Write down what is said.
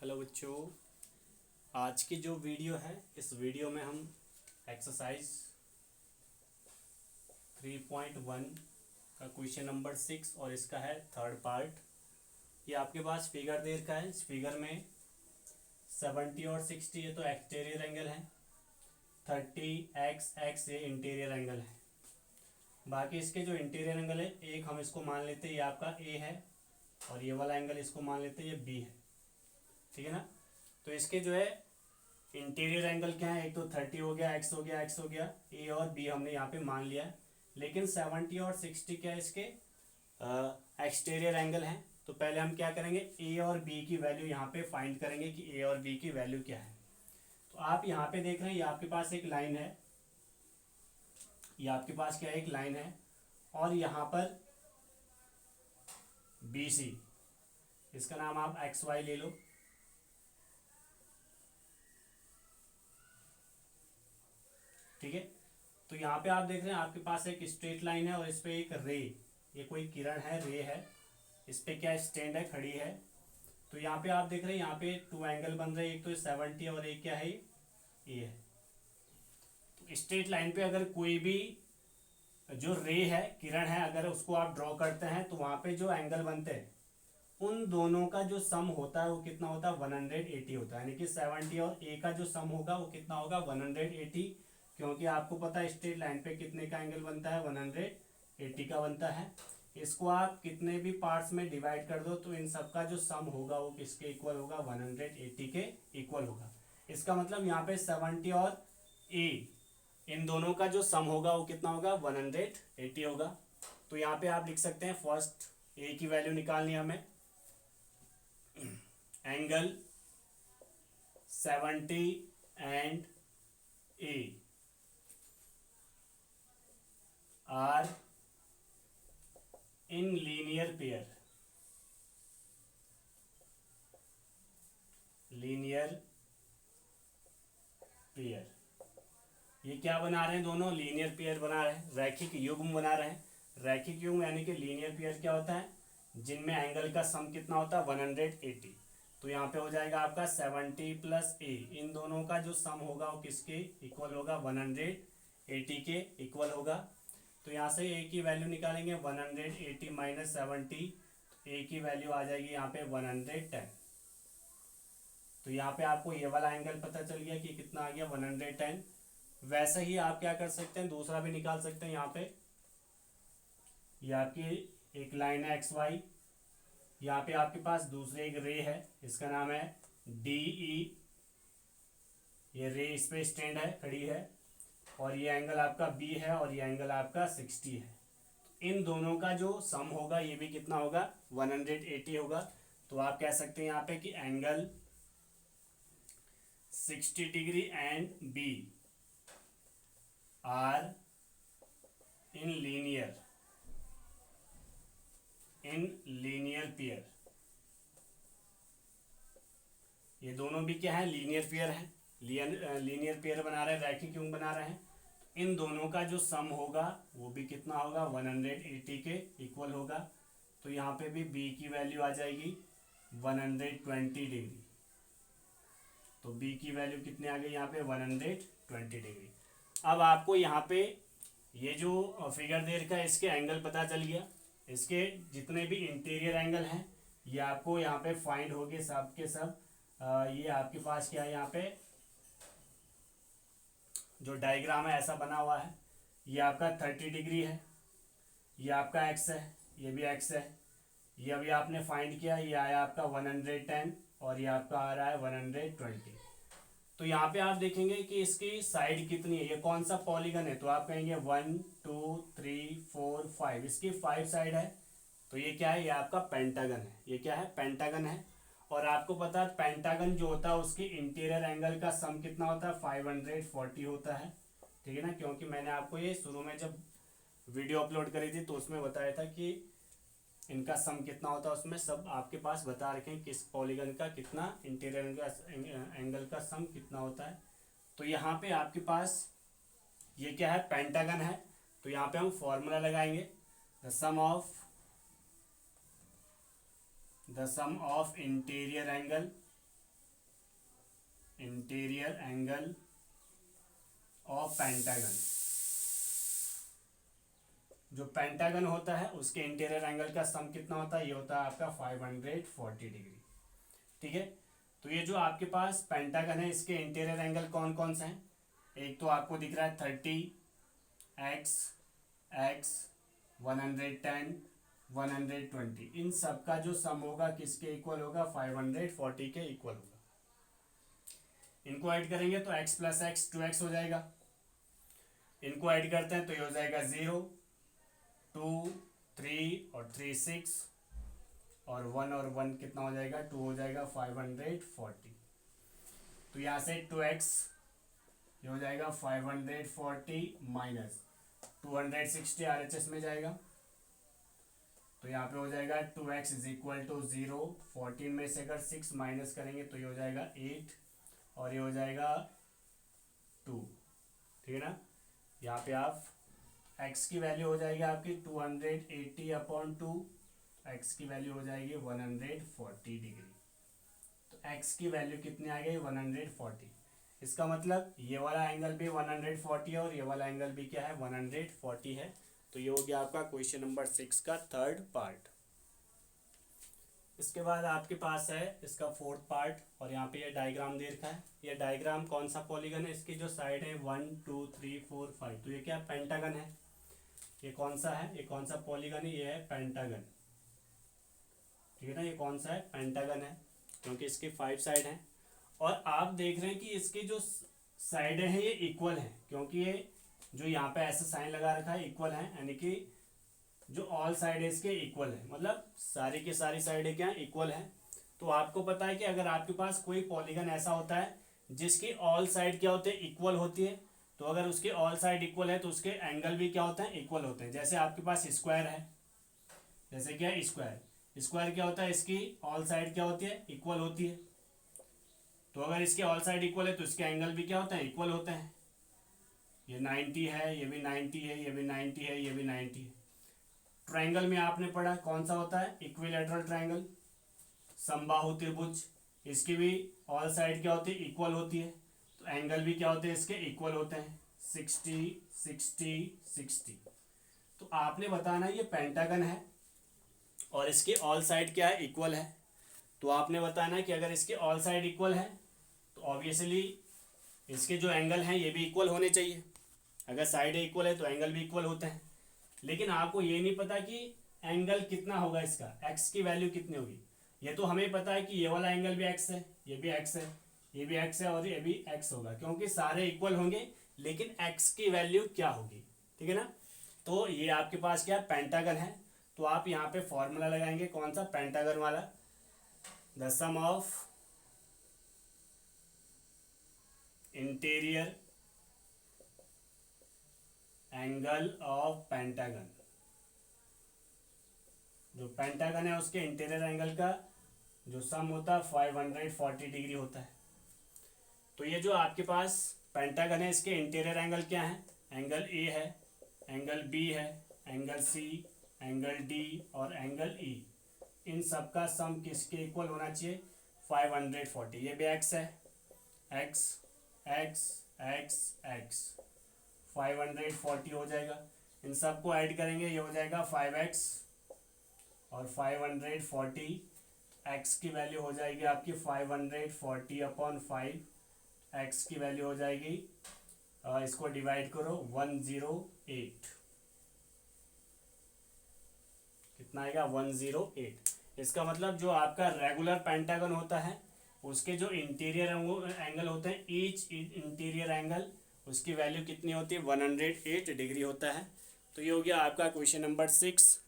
Hello बच्चों, आज की जो वीडियो है इस वीडियो में हम एक्सरसाइज 3.1 का क्वेश्चन नंबर 6 और इसका है थर्ड पार्ट। ये आपके पास फिगर दे रखा है। इस फिगर में 70 और 60 ये तो एक्सटीरियर एंगल है, 30 x ये इंटीरियर एंगल है। बाकी इसके जो इंटीरियर एंगल है, एक हम इसको मान लेते हैं ये आपका ए है और ये वाला एंगल इसको मान लेते हैं ये बी है। ठीक है ना। तो इसके जो है इंटीरियर एंगल क्या है, एक तो 30 हो गया, एक्स हो गया, एक्स हो गया, ए और बी हमने यहाँ पे मान लिया है। लेकिन 70 और 60 क्या है, इसके एक्सटीरियर एंगल है। तो पहले हम क्या करेंगे, ए और बी की वैल्यू यहाँ पे फाइंड करेंगे कि ए और बी की वैल्यू क्या है। तो आप यहाँ पे देख रहे हैं, ये आपके पास एक लाइन है, ये आपके पास क्या है, एक लाइन है और यहाँ पर बी सी, इसका नाम आप एक्स वाई ले लो। ठीक है। तो यहाँ पे आप देख रहे हैं आपके पास एक स्ट्रेट लाइन है और इस पे एक रे, ये कोई किरण है, रे है, इस पे क्या स्टैंड है, खड़ी है। तो यहाँ पे आप देख रहे हैं यहाँ पे टू एंगल बन रहे हैं, एक तो 70 और एक क्या है, ये है। तो स्ट्रेट लाइन पे अगर कोई भी जो रे है, किरण है, अगर उसको आप ड्रॉ करते हैं तो वहां पे जो एंगल बनते हैं उन दोनों का जो सम होता है वो कितना होता है, 180 होता है। यानी कि 70 और ए का जो सम होगा वो कितना होगा, 180। क्योंकि आपको पता है स्ट्रेट लाइन पे कितने का एंगल बनता है, 180 का बनता है। इसको आप कितने भी पार्ट्स में डिवाइड कर दो तो इन सबका जो सम होगा वो किसके इक्वल होगा, 180 के इक्वल होगा। इसका मतलब यहाँ पे 70 और ए, इन दोनों का जो सम होगा वो कितना होगा, 180 होगा। तो यहाँ पे आप लिख सकते हैं, फर्स्ट ए की वैल्यू निकालनी है हमें। Angle 70 and A are in linear pair, ये क्या बना रहे हैं, दोनों लीनियर पेयर बना रहे हैं, रैखिक युग्म बना रहे हैं। रैखिक युग्म यानी कि लीनियर पेयर क्या होता है, जिनमें एंगल का सम कितना होता है, 180। तो यहाँ पे हो जाएगा आपका 70 प्लस ए, इन दोनों का जो सम होगा वो किसके इक्वल होगा, 180 के इक्वल होगा। तो यहाँ से ए की वैल्यू निकालेंगे, 180 माइनस 70, ए की वैल्यू आ जाएगी यहाँ पे 110। तो यहाँ पे आपको ये वाला एंगल पता चल गया कि कितना आ गया, 110। वैसे ही आप क्या कर सकते हैं, दूसरा भी निकाल सकते हैं। यहाँ पे ये आपकी एक लाइन है एक्स वाई, यहाँ पे आपके पास दूसरे एक रे है, इसका नाम है डी ई, ये रे इस पे स्टैंड है, खड़ी है, और ये एंगल आपका बी है और ये एंगल आपका 60 है। इन दोनों का जो सम होगा ये भी कितना होगा, 180 होगा। तो आप कह सकते हैं यहाँ पे कि angle 60 degree and B are in linear pair, ये दोनों भी क्या है, लीनियर पेयर है, लीनियर पेयर बना रहे हैं, रैखिक युग्म बना रहे हैं। इन दोनों का जो सम होगा वो भी कितना होगा, 180 के इक्वल होगा। तो यहाँ पे भी बी की वैल्यू आ जाएगी 120 डिग्री। तो बी की वैल्यू कितनी आ गई यहाँ पे, 120 डिग्री। अब आपको यहाँ पे ये जो फिगर दे रखा है इसके एंगल पता चल गया, इसके जितने भी इंटीरियर एंगल हैं ये आपको यहाँ पे फाइंड हो गए सब के सब। ये आपके पास क्या है, यहाँ पे जो डायग्राम है ऐसा बना हुआ है, ये आपका 30 डिग्री है, ये आपका एक्स है, ये भी एक्स है, ये अभी आपने फाइंड किया, ये आया आपका 110 और ये आपका आ रहा है 120। तो यहाँ पे आप देखेंगे कि इसकी साइड कितनी है, ये कौन सा पॉलीगन है, तो आप कहेंगे 1 2 3 4 5, इसकी 5 साइड है। तो ये क्या है, ये आपका पेंटागन है, ये क्या है, पेंटागन है। और आपको पता है पेंटागन जो होता है उसकी इंटीरियर एंगल का सम कितना होता है, 540 होता है। ठीक है ना, क्योंकि मैंने आपको ये शुरू में जब वीडियो अपलोड करी थी तो उसमें बताया था कि इनका सम कितना होता है, उसमें सब आपके पास बता रखे हैं किस पॉलीगन का कितना इंटीरियर एंगल का सम कितना होता है। तो यहाँ पे आपके पास ये क्या है, पेंटागन है। तो यहाँ पे हम फॉर्मूला लगाएंगे, the sum of interior angle interior angle of pentagon. जो पेंटागन होता है उसके इंटीरियर एंगल का सम कितना होता है, ये होता है आपका 540 डिग्री। ठीक है, तो ये जो आपके पास पेंटागन है इसके इंटीरियर एंगल कौन कौन से हैं, एक तो आपको दिख रहा है 30, एक्स, एक्स, 110, 120, इन सब का जो सम होगा किसके इक्वल होगा, 540 के इक्वल होगा। इनको ऐड करेंगे तो x प्लस एक्स 2x हो जाएगा। इनको ऐड करते हैं तो ये हो जाएगा 0, 2, 3 और 3 6 और 1 और 1 कितना हो जाएगा, 2 हो जाएगा, 540। तो यहाँ से 2x ये हो जाएगा 540 माइनस 260 RHS में जाएगा, तो यहाँ पे हो जाएगा 2x इज इक्वल टू 0। 14 में से अगर 6 माइनस करेंगे तो ये हो जाएगा 8 और ये हो जाएगा 2। ठीक है ना, यहाँ पे आप x की वैल्यू हो जाएगी आपकी 280/2, x की वैल्यू हो जाएगी 140 डिग्री। तो x की वैल्यू कितनी आ गई, 140। इसका मतलब ये वाला एंगल भी 140 है और ये वाला एंगल भी क्या है, 140 है। तो ये हो गया आपका क्वेश्चन नंबर 6 का थर्ड पार्ट। इसके बाद आपके पास है इसका फोर्थ पार्ट, और यहाँ पे ये डायग्राम दे रखा है। ये डायग्राम कौन सा पॉलीगन है, इसकी जो साइड है 1 2 3 4 5, तो ये क्या पेंटागन है। ये कौन सा है, ये कौन सा पॉलीगन है, ये है पेंटागन। ठीक है ना, ये कौन सा है, पेंटागन है, क्योंकि इसके 5 साइड हैं। और आप देख रहे हैं कि इसकी जो साइडें हैं ये इक्वल हैं, क्योंकि ये जो यहाँ पे ऐसा साइन लगा रखा है इक्वल है, यानी कि जो ऑल साइड है इसके इक्वल है, मतलब सारी की सारी साइडें क्या इक्वल है। तो आपको पता है कि अगर आपके पास कोई पॉलीगन ऐसा होता है जिसकी ऑल साइड क्या होते हैं, इक्वल होती है, तो अगर उसके ऑल साइड इक्वल है तो उसके एंगल भी क्या होते हैं, इक्वल होते हैं। जैसे आपके पास स्क्वायर है, जैसे क्या स्क्वायर, स्क्वायर क्या होता है, इसकी ऑल साइड क्या होती है, इक्वल होती है। तो अगर इसके ऑल साइड इक्वल है तो इसके एंगल भी क्या होते हैं, इक्वल होते हैं। ये 90 है, ये भी 90 है, ये भी 90 है, ये भी 90 है। ट्रायंगल में आपने पढ़ा कौन सा होता है, इक्विलैटरल ट्रायंगल, समबाहु त्रिभुज, इसकी भी ऑल साइड क्या होती है, इक्वल होती है, तो एंगल भी क्या होते हैं इसके, इक्वल होते हैं, 60 60 60। तो आपने बताना ये पेंटागन है और इसके ऑल साइड क्या है, इक्वल है। तो आपने बताना कि अगर इसके ऑल साइड इक्वल है तो ऑब्वियसली इसके जो एंगल हैं ये भी इक्वल होने चाहिए। अगर साइड इक्वल है तो एंगल भी इक्वल होते हैं। लेकिन आपको ये नहीं पता कि एंगल कितना होगा, इसका x की वैल्यू कितनी होगी। ये तो हमें पता है कि ये वाला एंगल भी x है, ये भी x है, ये भी x है और ये भी x होगा, क्योंकि सारे इक्वल होंगे। लेकिन x की वैल्यू क्या होगी, ठीक है ना। तो ये आपके पास क्या पेंटागन है, तो आप यहाँ पे फॉर्मूला लगाएंगे कौन सा, पेंटागन वाला, the sum of interior angle of pentagon. जो पेंटागन है उसके इंटीरियर एंगल का जो सम होता है 540 डिग्री होता है। तो ये जो आपके पास पेंटागन है इसके इंटीरियर एंगल क्या है, एंगल ए है, एंगल बी है, एंगल सी, एंगल डी और एंगल ई। इन सब का सम किसके इक्वल होना चाहिए, 540। ये भी एक्स है, एक्स एक्स एक्स एक्स, 540 हो जाएगा। इन सबको ऐड करेंगे ये हो जाएगा 5x और 540, x की वैल्यू हो जाएगी आपकी 540/5, x की वैल्यू हो जाएगी, इसको डिवाइड करो 108, कितना आएगा 108। इसका मतलब जो आपका रेगुलर पेंटागन होता है उसके जो इंटीरियर एंगल होते हैं, ईच इंटीरियर एंगल उसकी वैल्यू कितनी होती है, 108 डिग्री होता है। तो ये हो गया आपका क्वेश्चन नंबर 6।